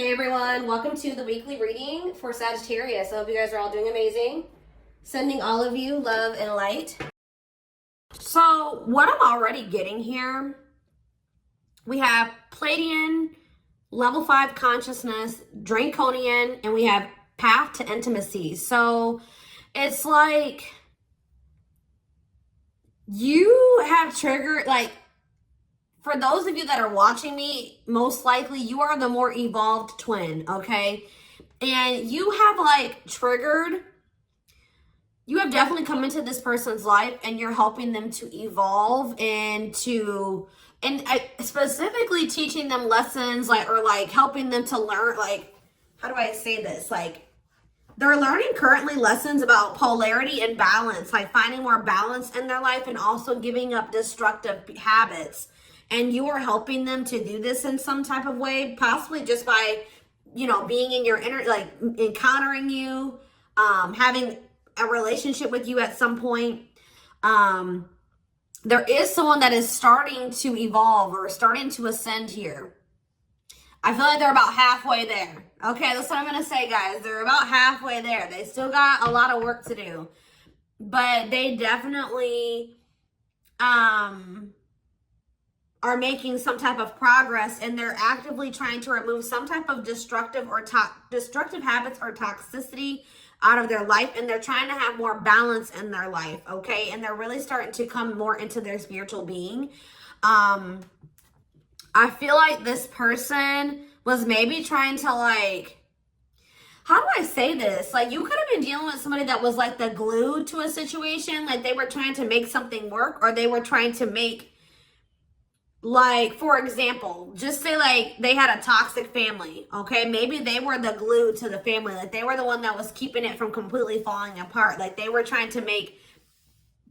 Hey everyone, welcome to the weekly reading for Sagittarius. I hope you guys are all doing amazing. Sending all of you love and light. So what I'm already getting here, we have Pleiadian, level 5 consciousness, Draconian, and we have path to intimacy. So it's like you have triggered, like, for those of you that are watching me, most likely you are the more evolved twin, okay? And you have like triggered, you have definitely come into this person's life and you're helping them to evolve and specifically teaching them lessons, like, or like helping them to learn, like, how do I say this? Like, they're learning currently lessons about polarity and balance, like finding more balance in their life and also giving up destructive habits. And you are helping them to do this in some type of way, possibly just by, you know, being in your inner, like encountering you, having a relationship with you at some point. There is someone that is starting to evolve or starting to ascend here. I feel like they're about halfway there. Okay, that's what I'm going to say, guys. They're about halfway there. They still got a lot of work to do. But they definitely are making some type of progress, and they're actively trying to remove some type of destructive habits or toxicity out of their life, and they're trying to have more balance in their life, okay? And they're really starting to come more into their spiritual being. I feel like this person was maybe trying to, like, how do I say this? Like, you could have been dealing with somebody that was like the glue to a situation, like they were trying to make something work, or they were trying to make, like, for example, just say like they had a toxic family, okay? Maybe they were the glue to the family. Like, they were the one that was keeping it from completely falling apart. Like, they were trying to make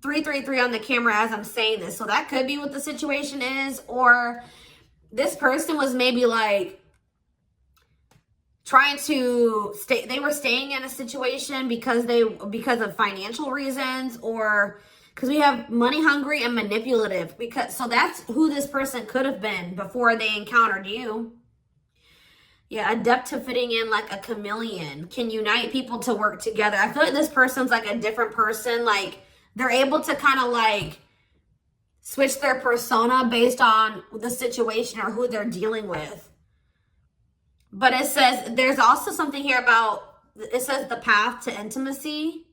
333 on the camera as I'm saying this. So that could be what the situation is. Or this person was maybe like trying to stay, they were staying in a situation because of financial reasons, or because we have money hungry and manipulative, so that's who this person could have been before they encountered you. Yeah, adept to fitting in like a chameleon, can unite people to work together. I feel like this person's like a different person. Like, they're able to kind of like switch their persona based on the situation or who they're dealing with. But it says, there's also something here about, it says the path to intimacy.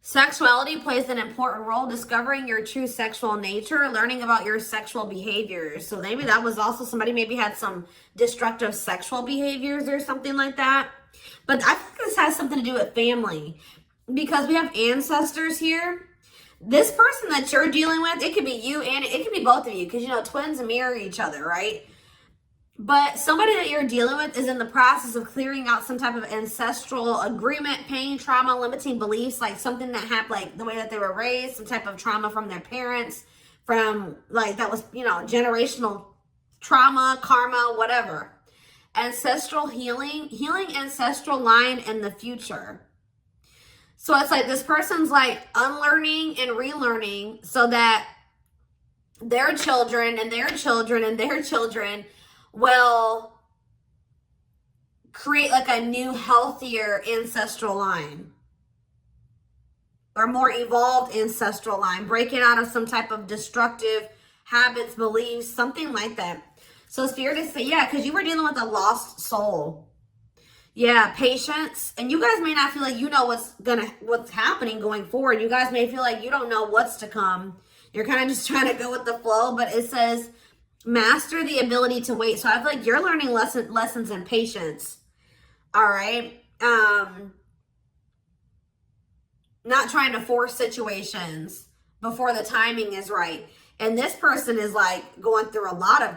Sexuality plays an important role, discovering your true sexual nature, learning about your sexual behaviors. So maybe that was also somebody maybe had some destructive sexual behaviors or something like that. But I think this has something to do with family, because we have ancestors here. This person that you're dealing with, it could be you and it could be both of you, because, you know, twins mirror each other, right? But somebody that you're dealing with is in the process of clearing out some type of ancestral agreement, pain, trauma, limiting beliefs, like something that happened, like the way that they were raised, some type of trauma from their parents, from like that was, you know, generational trauma, karma, whatever. Ancestral healing ancestral line in the future. So it's like this person's like unlearning and relearning so that their children and their children and their children will create like a new, healthier ancestral line, or more evolved ancestral line, breaking out of some type of destructive habits, beliefs, something like that. So Spirit is saying, yeah, because you were dealing with a lost soul. Yeah, patience. And you guys may not feel like you know what's happening going forward. You guys may feel like you don't know what's to come. You're kind of just trying to go with the flow, but it says master the ability to wait. So I feel like you're learning lessons in patience. All right. Not trying to force situations before the timing is right. And this person is like going through a lot of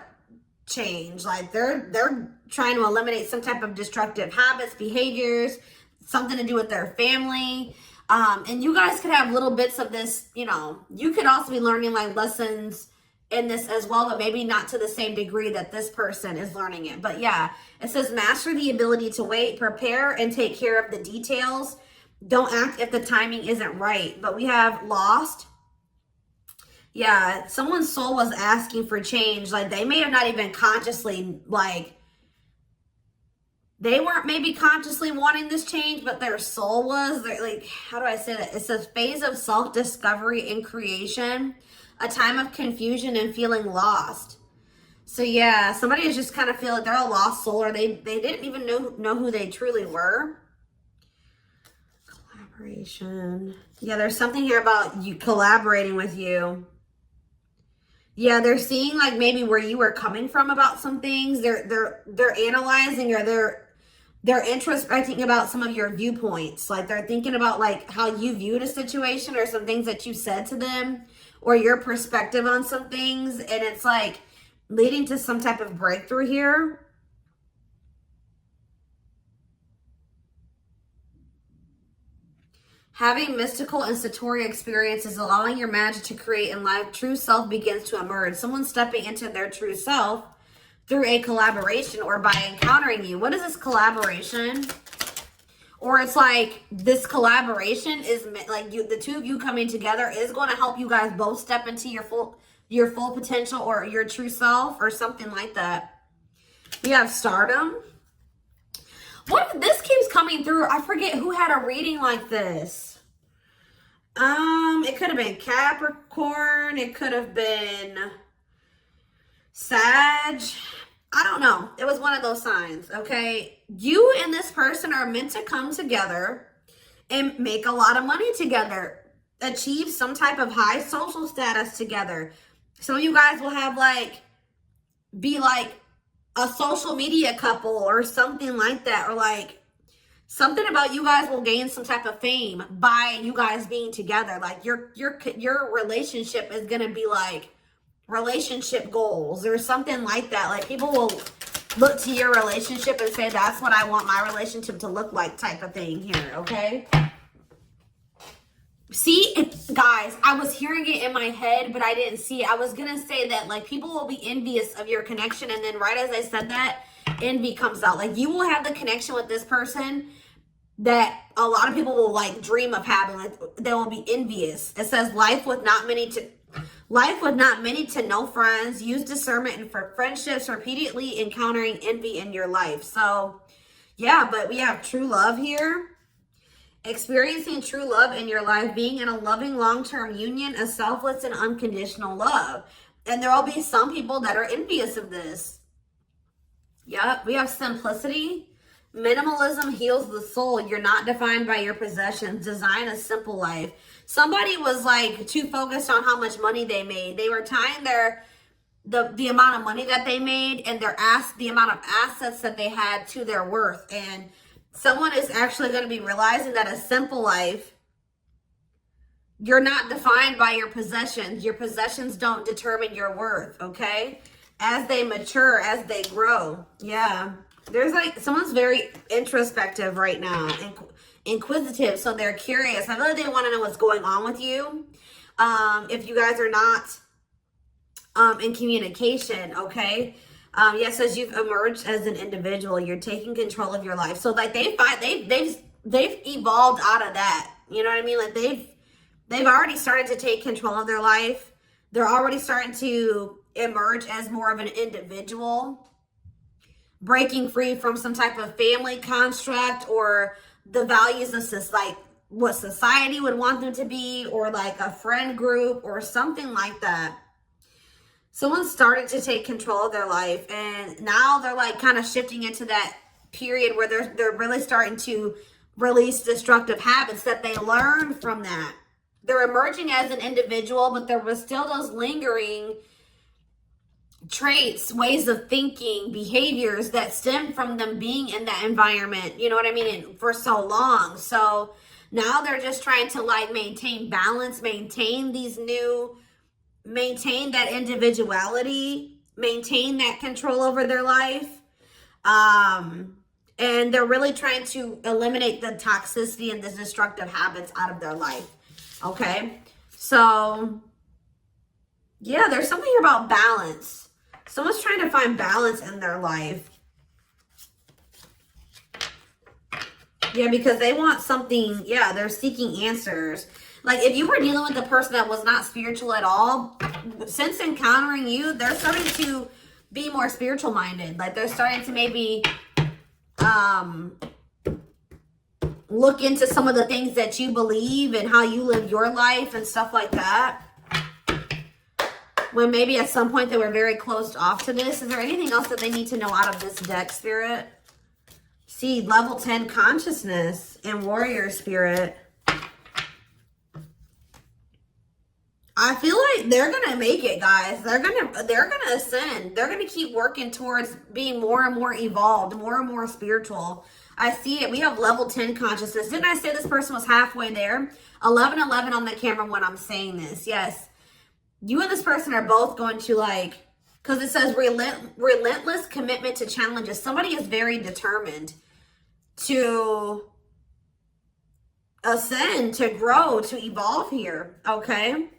change. Like they're trying to eliminate some type of destructive habits, behaviors, something to do with their family. And you guys could have little bits of this, you know, you could also be learning like lessons in this as well, but maybe not to the same degree that this person is learning it. But yeah, it says master the ability to wait, prepare and take care of the details. Don't act if the timing isn't right. But we have lost. Yeah, someone's soul was asking for change. Like, they may have not even consciously like They weren't maybe consciously wanting this change, but their soul was. They're like, how do I say that? It's a phase of self-discovery and creation, a time of confusion and feeling lost. So yeah, somebody is just kind of feel like they're a lost soul, or they didn't even know who they truly were. Collaboration. Yeah, there's something here about you collaborating with you. Yeah, they're seeing like maybe where you were coming from about some things. They're analyzing, or they're introspecting about some of your viewpoints. Like they're thinking about like how you viewed a situation, or some things that you said to them, or your perspective on some things. And it's like leading to some type of breakthrough here. Having mystical and satori experiences, allowing your magic to create in life, true self begins to emerge. Someone stepping into their true self through a collaboration or by encountering you. What is this collaboration? Or it's like this collaboration is like you, the two of you coming together is going to help you guys both step into your full potential, or your true self, or something like that. We have stardom. What, this keeps coming through. I forget who had a reading like this. It could have been Capricorn. It could have been Sag. I don't know. It was one of those signs, okay? You and this person are meant to come together and make a lot of money together, achieve some type of high social status together. Some of you guys will have like, be like a social media couple or something like that, or like something about you guys will gain some type of fame by you guys being together. Like your relationship is going to be like relationship goals or something like that. Like people will look to your relationship and say, that's what I want my relationship to look like, type of thing here, okay? See, guys, I was hearing it in my head, but I didn't see it. I was going to say that, like, people will be envious of your connection, and then right as I said that, envy comes out. Like, you will have the connection with this person that a lot of people will, like, dream of having. Like, they will be envious. It says, life with not many to no friends. Use discernment and for friendships, repeatedly encountering envy in your life. So, yeah, but we have true love here. Experiencing true love in your life, being in a loving long-term union, a selfless and unconditional love. And there will be some people that are envious of this. Yep, we have simplicity. Minimalism heals the soul. You're not defined by your possessions. Design a simple life. Somebody was like too focused on how much money they made. They were tying the amount of money that they made and the amount of assets that they had to their worth. And someone is actually going to be realizing that a simple life, you're not defined by your possessions. Your possessions don't determine your worth, okay? As they mature, as they grow. Yeah. There's like, someone's very introspective right now and inquisitive. So they're curious. I know they want to know what's going on with you. If you guys are not in communication, okay? Yes, as you've emerged as an individual, you're taking control of your life. So like they've evolved out of that. You know what I mean? Like they've already started to take control of their life. They're already starting to emerge as more of an individual, breaking free from some type of family construct or the values of like what society would want them to be, or like a friend group or something like that. Someone's started to take control of their life, and now they're like kind of shifting into that period where they're really starting to release destructive habits that they learned from that. They're emerging as an individual, but there was still those lingering traits, ways of thinking, behaviors that stem from them being in that environment, you know what I mean, and for so long. So now they're just trying to like maintain balance, maintain that individuality, maintain that control over their life. And they're really trying to eliminate the toxicity and the destructive habits out of their life. Okay. So yeah, there's something here about balance. Someone's trying to find balance in their life. Yeah, because they want something. Yeah, they're seeking answers. Like if you were dealing with a person that was not spiritual at all, since encountering you, they're starting to be more spiritual minded. Like they're starting to maybe look into some of the things that you believe and how you live your life and stuff like that. When maybe at some point they were very closed off to this. Is there anything else that they need to know out of this deck, Spirit? See, level 10 consciousness and warrior spirit. I feel like they're gonna make it, guys. They're gonna ascend. They're gonna keep working towards being more and more evolved, more and more spiritual. I see it. We have level 10 consciousness. Didn't I say this person was halfway there? 1111 on the camera when I'm saying this. Yes. You and this person are both going to, like, because it says relentless commitment to challenges. Somebody is very determined to ascend, to grow, to evolve here. Okay.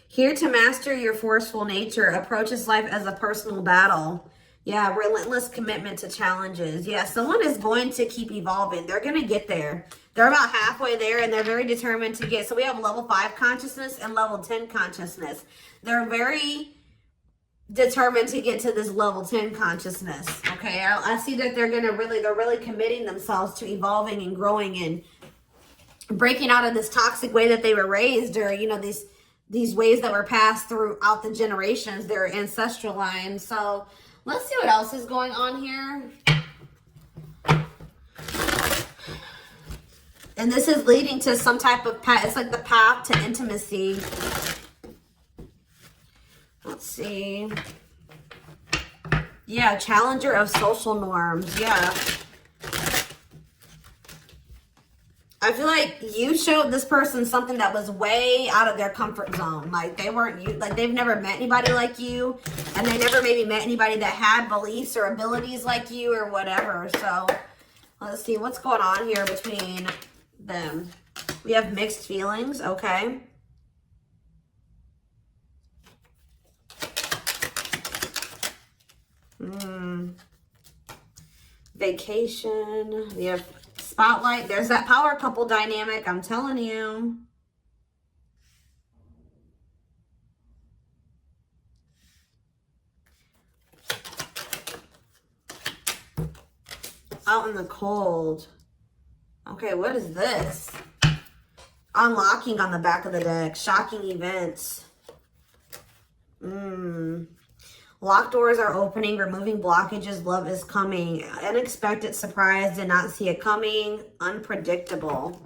Here to master your forceful nature. Approaches life as a personal battle. Yeah, relentless commitment to challenges. Yeah, someone is going to keep evolving. They're going to get there. They're about halfway there, and they're very determined to get. So we have level 5 consciousness and level 10 consciousness. They're very determined to get to this level 10 consciousness. Okay, I see that they're really committing themselves to evolving and growing and breaking out of this toxic way that they were raised, or, you know, these ways that were passed throughout the generations, their ancestral line. So let's see what else is going on here. And this is leading to some type of path. It's like the path to intimacy. Let's see. Yeah, challenger of social norms. Yeah. I feel like you showed this person something that was way out of their comfort zone. Like they weren't, like they've never met anybody like you, and they never maybe met anybody that had beliefs or abilities like you or whatever. So let's see what's going on here between them. We have mixed feelings. Okay. Vacation. We have spotlight. There's that power couple dynamic. I'm telling you. Out in the cold. Okay, what is this? Unlocking on the back of the deck. Shocking events. Locked doors are opening, removing blockages, love is coming. Unexpected surprise, did not see it coming. Unpredictable.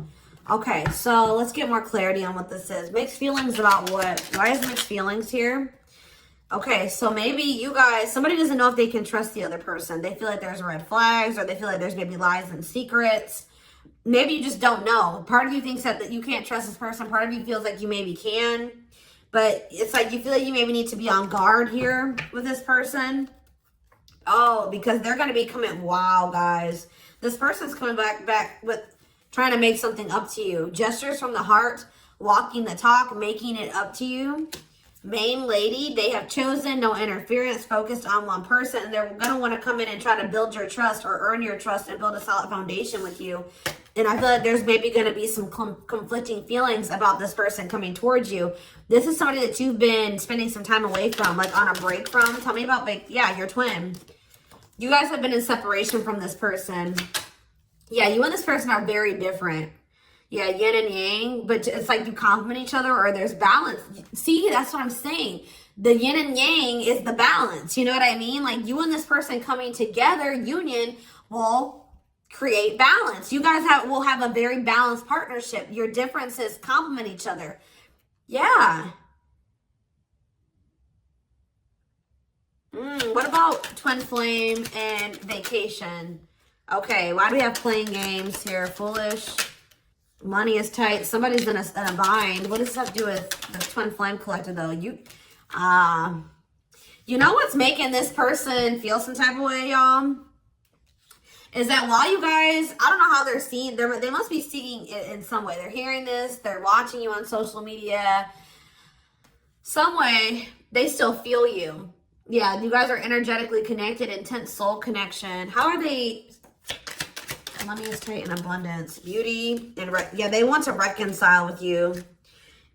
Okay, so let's get more clarity on what this is. Mixed feelings about what? Why is mixed feelings here? Okay, so maybe you guys, somebody doesn't know if they can trust the other person. They feel like there's red flags, or they feel like there's maybe lies and secrets. Maybe you just don't know. Part of you thinks that you can't trust this person. Part of you feels like you maybe can. But it's like you feel like you maybe need to be on guard here with this person. Oh, because they're going to be coming. Wow, guys. This person's coming back with trying to make something up to you. Gestures from the heart, walking the talk, making it up to you. Main lady, they have chosen no interference, focused on one person. And they're going to want to come in and try to build your trust or earn your trust and build a solid foundation with you. And I feel like there's maybe going to be some conflicting feelings about this person coming towards you. This is somebody that you've been spending some time away from, like on a break from. Tell me about, like, yeah, your twin. You guys have been in separation from this person. Yeah, you and this person are very different. Yeah, yin and yang, but it's like you complement each other, or there's balance. See, that's what I'm saying. The yin and yang is the balance. You know what I mean? Like you and this person coming together, union, will create balance. You guys will have a very balanced partnership. Your differences complement each other. Yeah. What about twin flame and vacation? Okay, why do we have playing games here? Foolish. Money is tight. Somebody's in a bind. What does this have to do with the twin flame collector, though? You know what's making this person feel some type of way, y'all? Is that while you guys, I don't know how they're seeing, they must be seeing it in some way. They're hearing this, they're watching you on social media. Some way, they still feel you. Yeah, you guys are energetically connected, intense soul connection. How are they? Money is tight and abundance. Beauty, and yeah, they want to reconcile with you,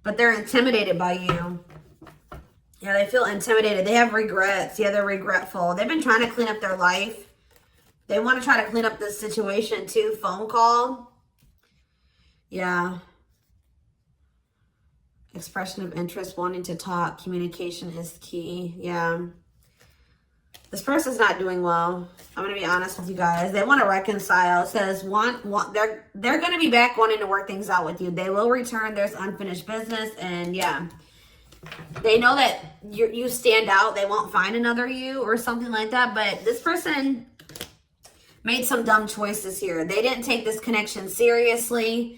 but they're intimidated by you. Yeah, they feel intimidated. They have regrets. Yeah, they're regretful. They've been trying to clean up their life. They want to try to clean up this situation too. Phone call. Yeah. Expression of interest, wanting to talk. Communication is key. Yeah. This person's not doing well. I'm going to be honest with you guys. They want to reconcile. It says they're going to be back wanting to work things out with you. They will return. There's unfinished business. And yeah, they know that you stand out. They won't find another you or something like that. But this person made some dumb choices here. They didn't take this connection seriously.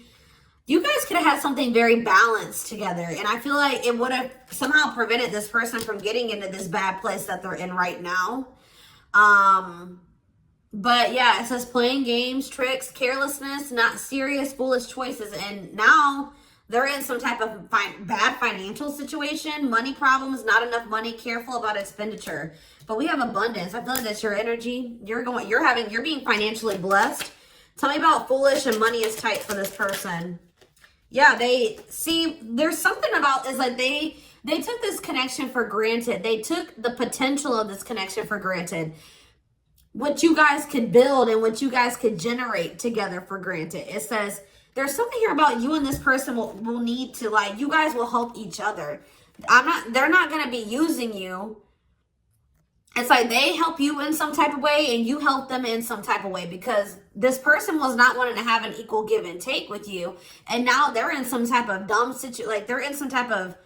You guys could have had something very balanced together. And I feel like it would have somehow prevented this person from getting into this bad place that they're in right now. But yeah, it says playing games, tricks, carelessness, not serious, foolish choices. And now they're in some type of bad financial situation, money problems, not enough money, careful about expenditure. But we have abundance. I feel like that's your energy. You're being financially blessed. Tell me about foolish and money is tight for this person. Yeah, there's something about this, like they took this connection for granted. They took the potential of this connection for granted. What you guys could build and what you guys could generate together for granted. It says there's something here about you and this person will need to, like, you guys will help each other. They're not going to be using you. It's like they help you in some type of way and you help them in some type of way, because this person was not wanting to have an equal give and take with you. And now they're in some type of dumb situation, like they're in some type of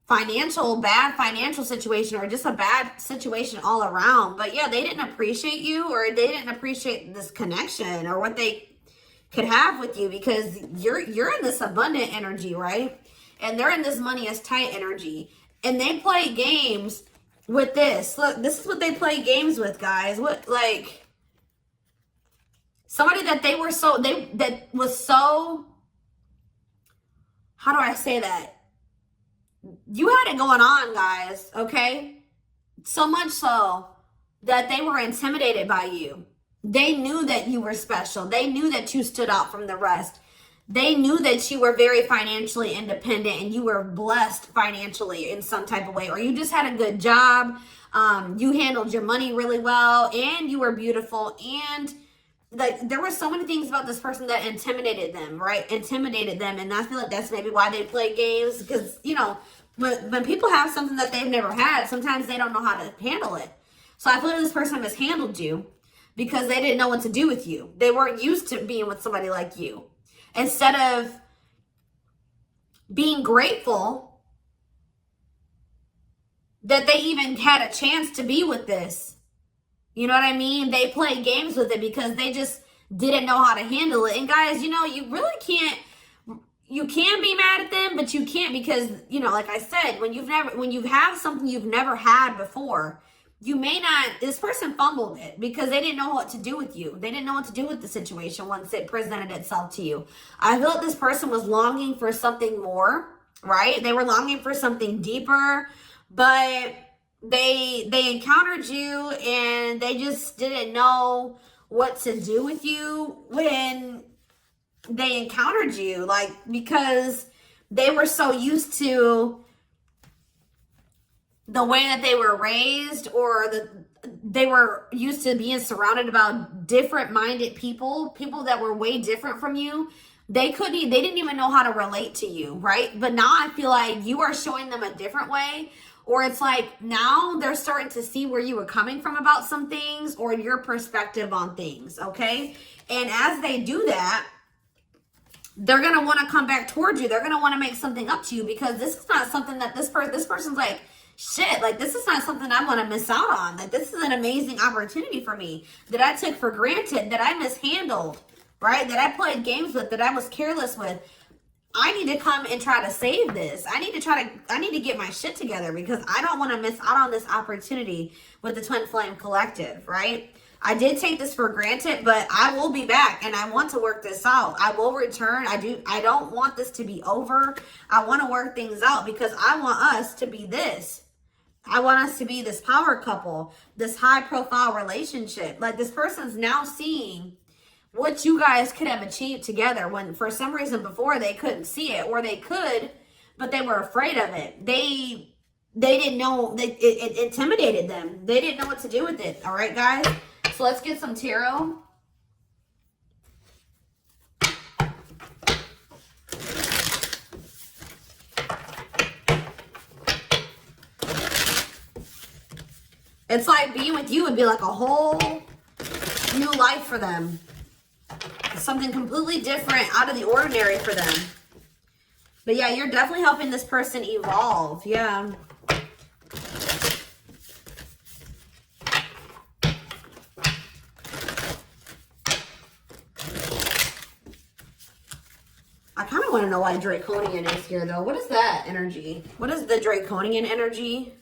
bad financial situation, or just a bad situation all around. But yeah, they didn't appreciate you, or they didn't appreciate this connection or what they could have with you, because you're in this abundant energy, right? And they're in this money is tight energy. And they play games with this. Look, this is what they play games with, guys. What, like, somebody that that was so, how do I say that? You had it going on, guys, okay? So much so that they were intimidated by you. They knew that you were special. They knew that you stood out from the rest. They knew that you were very financially independent and you were blessed financially in some type of way, or you just had a good job. You handled your money really well, and you were beautiful. And like, there were so many things about this person that intimidated them, right? Intimidated them. And I feel like that's maybe why they play games, because, you know, when people have something that they've never had, sometimes they don't know how to handle it. So I feel like this person mishandled you because they didn't know what to do with you. They weren't used to being with somebody like you. Instead of being grateful that they even had a chance to be with this, you know what I mean? They play games with it because they just didn't know how to handle it. And guys, you know, you really can't, you can be mad at them, but you can't, because, you know, like I said, when you have something you've never had before, you may not, this person fumbled it because they didn't know what to do with you. They didn't know what to do with the situation once it presented itself to you. I feel like this person was longing for something more, right? They were longing for something deeper, but they encountered you and they just didn't know what to do with you when they encountered you, like, because they were so used to the way that they were raised, or they were used to being surrounded about different minded people that were way different from you. They didn't even know how to relate to you, right? But now I feel like you are showing them a different way, or it's like now they're starting to see where you were coming from about some things, or your perspective on things, okay? And as they do that, they're going to want to come back towards you. They're going to want to make something up to you, because this is not something that this person's like, shit, like, this is not something I want to miss out on. Like, this is an amazing opportunity for me that I took for granted, that I mishandled, right? That I played games with, that I was careless with. I need to come and try to save this. I need to get my shit together, because I don't want to miss out on this opportunity with the Twin Flame Collective, right? I did take this for granted, but I will be back and I want to work this out. I will return. I don't want this to be over. I want to work things out, because I want us to be this. I want us to be this power couple, this high profile relationship. Like, this person's now seeing what you guys could have achieved together, when for some reason before they couldn't see it, or they could, but they were afraid of it. They they didn't know, it intimidated them. They didn't know what to do with it. All right, guys? So let's get some tarot. It's like being with you would be like a whole new life for them. Something completely different, out of the ordinary for them. But yeah, you're definitely helping this person evolve. Yeah. I kind of want to know why Draconian is here, though. What is that energy? What is the Draconian energy?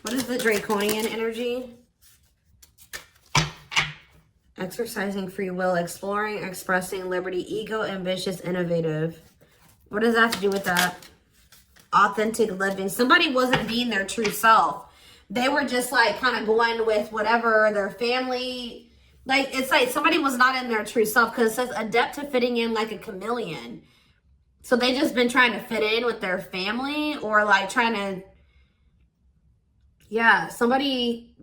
What is the Draconian energy? Exercising free will, exploring, expressing liberty, ego, ambitious, innovative. What does that have to do with that? Authentic living. Somebody wasn't being their true self. They were just like kind of going with whatever their family, like it's like somebody was not in their true self, because it says adept to fitting in like a chameleon. So they just been trying to fit in with their family, or like trying to, yeah, somebody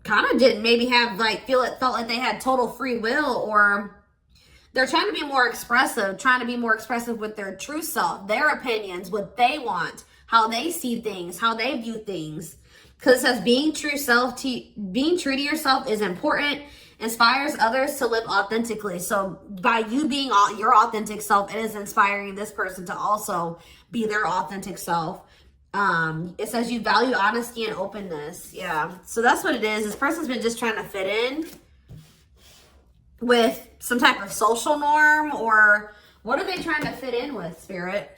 kind of didn't maybe have like felt like they had total free will, or they're trying to be more expressive, with their true self, their opinions, what they want, how they see things, how they view things. Because it says being true to yourself is important, inspires others to live authentically. So by you being your authentic self, it is inspiring this person to also be their authentic self. It says you value honesty and openness. Yeah. So that's what it is. This person's been just trying to fit in with some type of social norm, or what are they trying to fit in with, Spirit?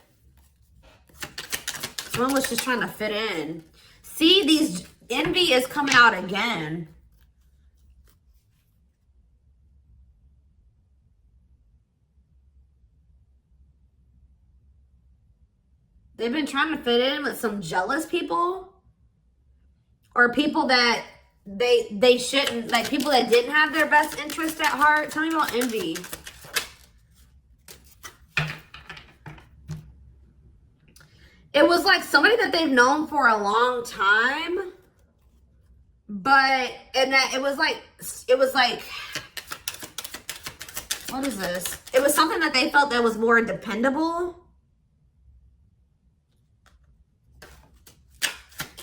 Someone was just trying to fit in. See, these envy is coming out again. They've been trying to fit in with some jealous people, or people that they shouldn't, like people that didn't have their best interest at heart. Tell me about envy. It was like somebody that they've known for a long time, and that it was like, what is this? It was something that they felt that was more dependable.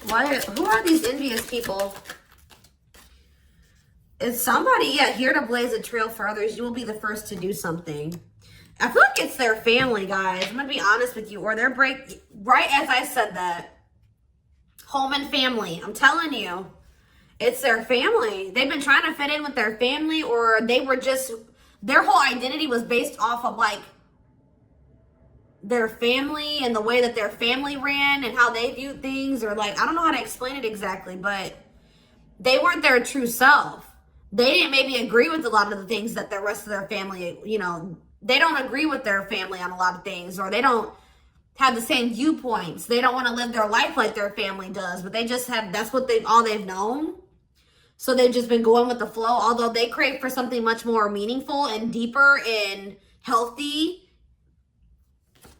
Who are these envious people? It's somebody, yeah, here to blaze a trail for others. You will be the first to do something. I feel like it's their family, guys. I'm going to be honest with you. Or their right as I said that. Home and family. I'm telling you. It's their family. They've been trying to fit in with their family, or they were just, their whole identity was based off of like their family and the way that their family ran and how they viewed things, or like, I don't know how to explain it exactly, but they weren't their true self. They didn't maybe agree with a lot of the things that the rest of their family, you know, they don't agree with their family on a lot of things, or they don't have the same viewpoints. They don't want to live their life like their family does, but they just have, that's what all they've known. So they've just been going with the flow, although they crave for something much more meaningful and deeper and healthy.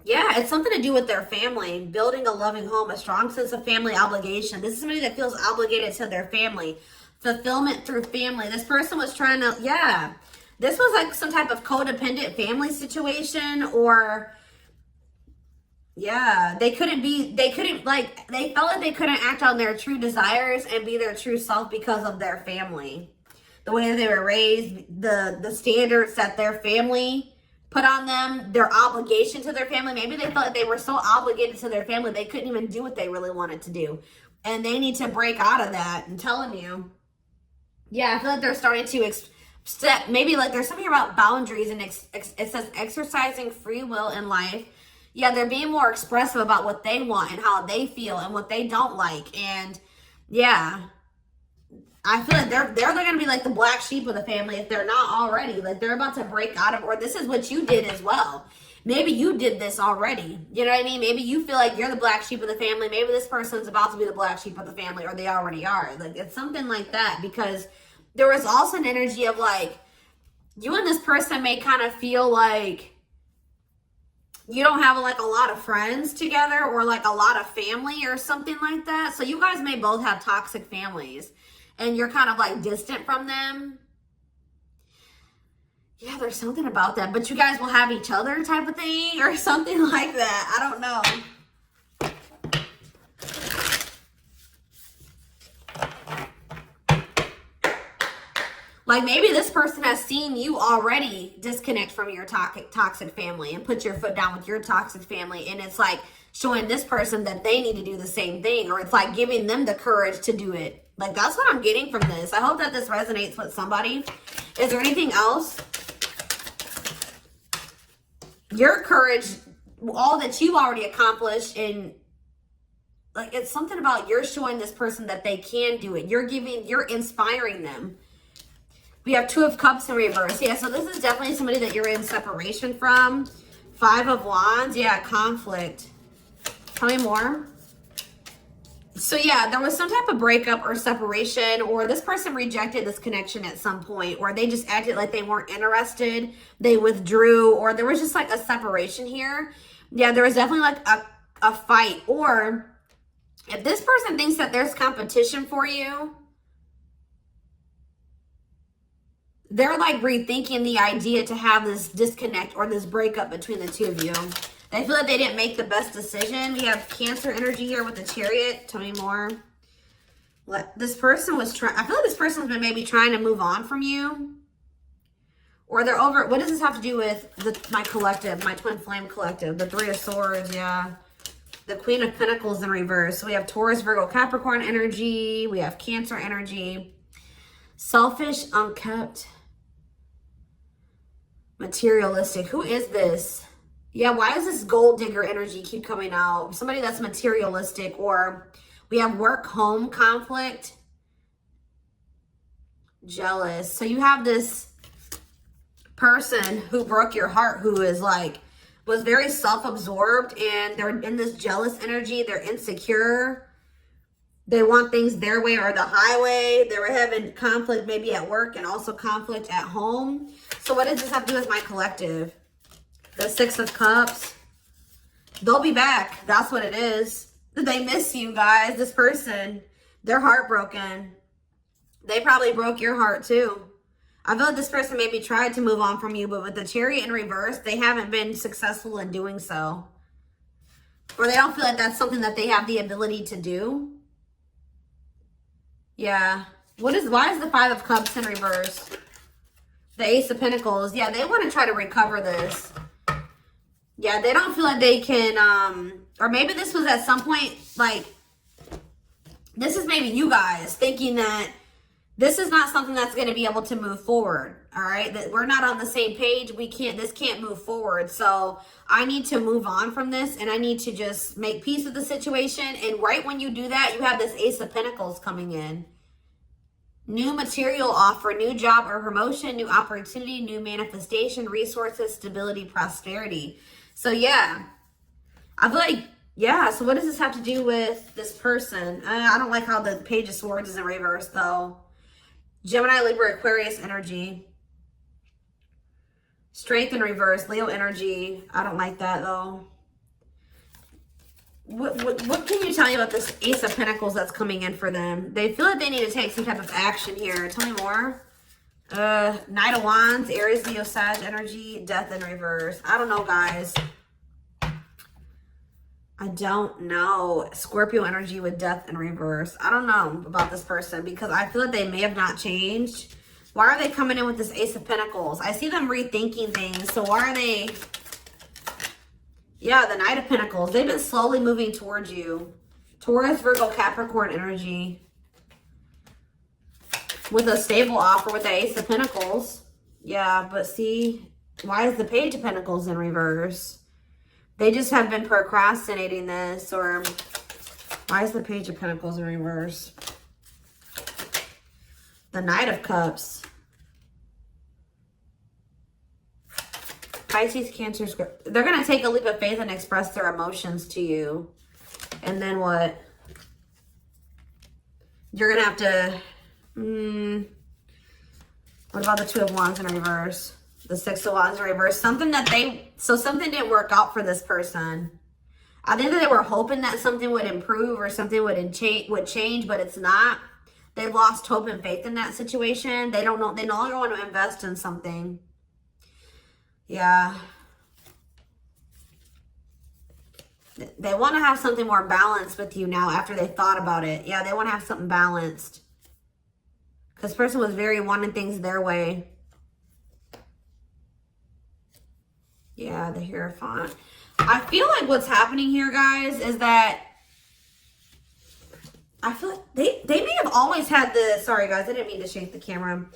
Yeah, it's something to do with their family, building a loving home, a strong sense of family obligation. This is somebody that feels obligated to their family, fulfillment through family. This person was trying to, yeah, this was like some type of codependent family situation, or yeah, they felt like they couldn't act on their true desires and be their true self because of their family. The way that they were raised, the standards that their family put on them, their obligation to their family. Maybe they felt like they were so obligated to their family, they couldn't even do what they really wanted to do. And they need to break out of that. I'm telling you. Yeah, I feel like they're starting to step, maybe like there's something about boundaries, and it says exercising free will in life. Yeah, they're being more expressive about what they want and how they feel and what they don't like. And yeah, I feel like they're going to be like the black sheep of the family if they're not already. Like they're about to break out of, or this is what you did as well. Maybe you did this already. You know what I mean? Maybe you feel like you're the black sheep of the family. Maybe this person's about to be the black sheep of the family, or they already are. Like it's something like that, because there was also an energy of like, you and this person may kind of feel like you don't have like a lot of friends together or like a lot of family or something like that. So you guys may both have toxic families and you're kind of like distant from them. Yeah, there's something about that, but you guys will have each other type of thing or something like that. I don't know. Like maybe this person has seen you already disconnect from your toxic family and put your foot down with your toxic family. And it's like showing this person that they need to do the same thing, or it's like giving them the courage to do it. Like that's what I'm getting from this. I hope that this resonates with somebody. Is there anything else? Your courage, all that you've already accomplished, and like it's something about you're showing this person that they can do it. You're inspiring them. We have 2 of Cups in reverse. Yeah, so this is definitely somebody that you're in separation from. 5 of Wands. Yeah, conflict. Tell me more. So yeah, there was some type of breakup or separation, or this person rejected this connection at some point, or they just acted like they weren't interested. They withdrew, or there was just like a separation here. Yeah, there was definitely like a fight. Or if this person thinks that there's competition for you, they're like rethinking the idea to have this disconnect or this breakup between the 2 of you. They feel like they didn't make the best decision. We have Cancer energy here with the Chariot. Tell me more. This person was trying, I feel like this person's been maybe trying to move on from you. Or they're over, what does this have to do with my collective, my twin flame collective? The 3 of Swords, yeah. The Queen of Pentacles in reverse. So we have Taurus, Virgo, Capricorn energy. We have Cancer energy. Selfish, unkept. Materialistic. Who is this? Yeah, why does this gold digger energy keep coming out? Somebody that's materialistic. Or we have work home conflict. Jealous. So you have this person who broke your heart, who is like, was very self-absorbed, and they're in this jealous energy. They're insecure. They want things their way or the highway. They were having conflict maybe at work and also conflict at home. So what does this have to do with my collective? The 6 of Cups. They'll be back. That's what it is. They miss you guys. This person, they're heartbroken. They probably broke your heart too. I feel like this person maybe tried to move on from you, but with the Chariot in reverse, they haven't been successful in doing so. Or they don't feel like that's something that they have the ability to do. Yeah. Why is the 5 of Cups in reverse? The Ace of Pentacles. Yeah, they want to try to recover this. Yeah, they don't feel like they can, or maybe this was at some point, like, this is maybe you guys thinking that this is not something that's going to be able to move forward. All right. That we're not on the same page. This can't move forward. So I need to move on from this, and I need to just make peace with the situation. And right when you do that, you have this Ace of Pentacles coming in. New material offer, new job or promotion, new opportunity, new manifestation, resources, stability, prosperity. So yeah, I feel like, yeah. So what does this have to do with this person? I don't like how the Page of Swords is in reverse though. Gemini, Libra, Aquarius energy. Strength in reverse, Leo energy. I don't like that though. What can you tell me about this Ace of Pentacles that's coming in for them? They feel like they need to take some type of action here. Tell me more. Knight of Wands, Aries, Leo, Sag energy, Death in reverse. I don't know, guys. I don't know. Scorpio energy with Death in reverse. I don't know about this person because I feel like they may have not changed. Why are they coming in with this Ace of Pentacles? I see them rethinking things. So why are they... Yeah, the Knight of Pentacles. They've been slowly moving towards you. Taurus, Virgo, Capricorn energy. With a stable offer with the Ace of Pentacles. Yeah, but see, why is the Page of Pentacles in reverse? They just have been procrastinating this. Or why is the Page of Pentacles in reverse? The Knight of Cups. Pisces, Cancer, Scorpio. They're going to take a leap of faith and express their emotions to you. And then what? You're going to have to... what about the Two of Wands in reverse? The Six of Wands in reverse. Something didn't work out for this person. I think that they were hoping that something would improve or something would change, but it's not. They've lost hope and faith in that situation. They don't know. They no longer want to invest in something. Yeah. They want to have something more balanced with you now after they thought about it. Yeah, they want to have something balanced. Because this person was very wanting things their way. Yeah, the Hierophant. I feel like what's happening here, guys, is that I feel like they may have always had the, sorry guys, I didn't mean to shake the camera.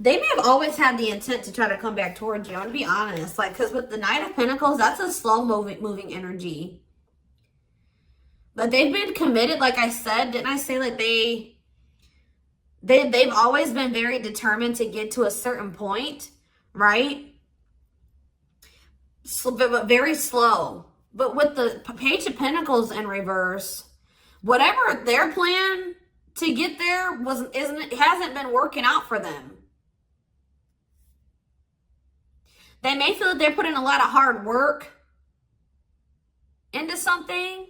They may have always had the intent to try to come back towards you. I'm going to be honest. Like, because with the Knight of Pentacles, that's a slow moving energy. But they've been committed, like I said. Didn't I say like they've always been very determined to get to a certain point, right? So, but very slow. But with the Page of Pentacles in reverse, whatever their plan to get there hasn't been working out for them. They may feel that they're putting a lot of hard work into something,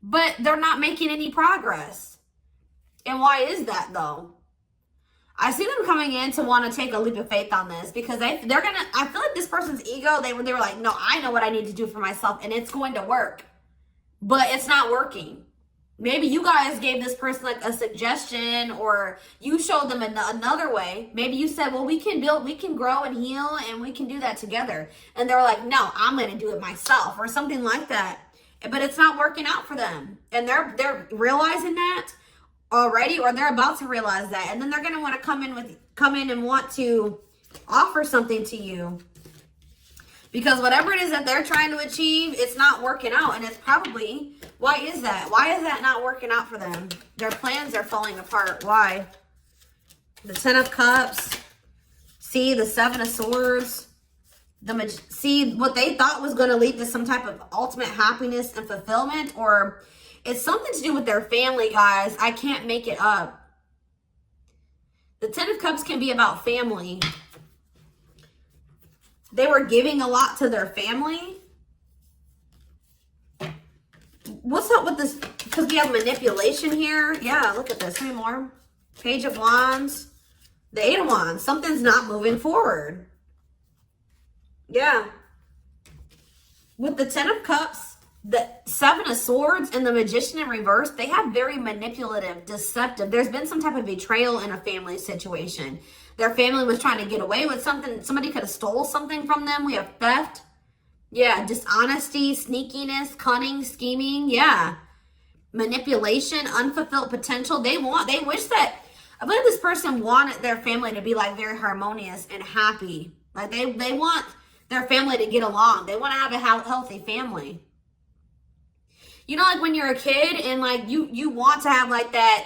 but they're not making any progress. And why is that though? I see them coming in to want to take a leap of faith on this because they're gonna, I feel like this person's ego, they were like, no, I know what I need to do for myself and it's going to work, but it's not working. Maybe you guys gave this person like a suggestion, or you showed them another way. Maybe you said, well, we can build, we can grow and heal, and we can do that together. And they're like, no, I'm going to do it myself, or something like that. But it's not working out for them. And they're realizing that already, or they're about to realize that. And then they're going to want to come in and want to offer something to you. Because whatever it is that they're trying to achieve, it's not working out. And it's probably, why is that? Why is that not working out for them? Their plans are falling apart. Why? The Ten of Cups. See, the Seven of Swords. See, what they thought was going to lead to some type of ultimate happiness and fulfillment. Or it's something to do with their family, guys. I can't make it up. The Ten of Cups can be about family. They were giving a lot to their family. What's up with this? Because we have manipulation here. Yeah, look at this. How many more? Page of Wands. The Eight of Wands. Something's not moving forward. Yeah. With the Ten of Cups, the Seven of Swords, and the Magician in reverse, they have very manipulative, deceptive. There's been some type of betrayal in a family situation. Their family was trying to get away with something. Somebody could have stole something from them. We have theft. Yeah, dishonesty, sneakiness, cunning, scheming. Yeah. Manipulation, unfulfilled potential. They wish that, I believe this person wanted their family to be like very harmonious and happy. Like they want their family to get along. They want to have a healthy family. You know, like when you're a kid and like you want to have like that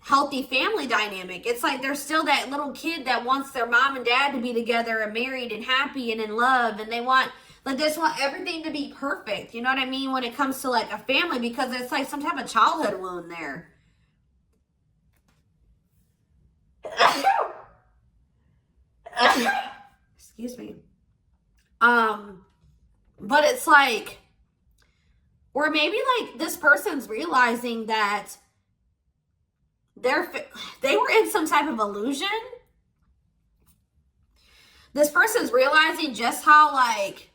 healthy family dynamic. It's like there's still that little kid that wants their mom and dad to be together and married and happy and in love, and they want everything to be perfect. You know what I mean? When it comes to like a family, because it's like some type of childhood wound there. Excuse me. But it's like, or maybe like this person's realizing that they were in some type of illusion. This person's realizing just how like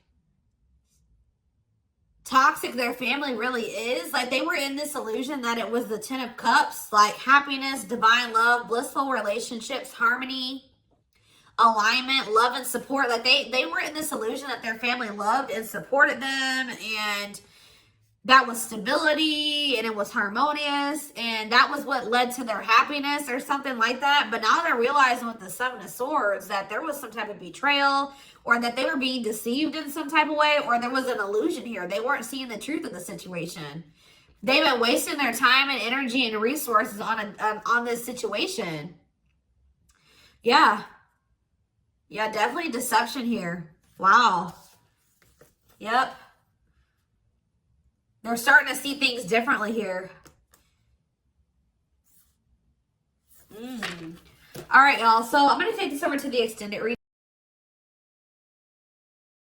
toxic their family really is. Like they were in this illusion that it was the Ten of Cups, like happiness, divine love, blissful relationships, harmony, alignment, love and support. Like they were in this illusion that their family loved and supported them, and that was stability, and it was harmonious, and that was what led to their happiness or something like that. But now they're realizing with the Seven of Swords that there was some type of betrayal, or that they were being deceived in some type of way, or there was an illusion here. They weren't seeing the truth of the situation. They've been wasting their time and energy and resources on this situation. Yeah. Yeah, definitely deception here. Wow. Yep. They're starting to see things differently here. All right, y'all. So I'm going to take this over to the extended reading.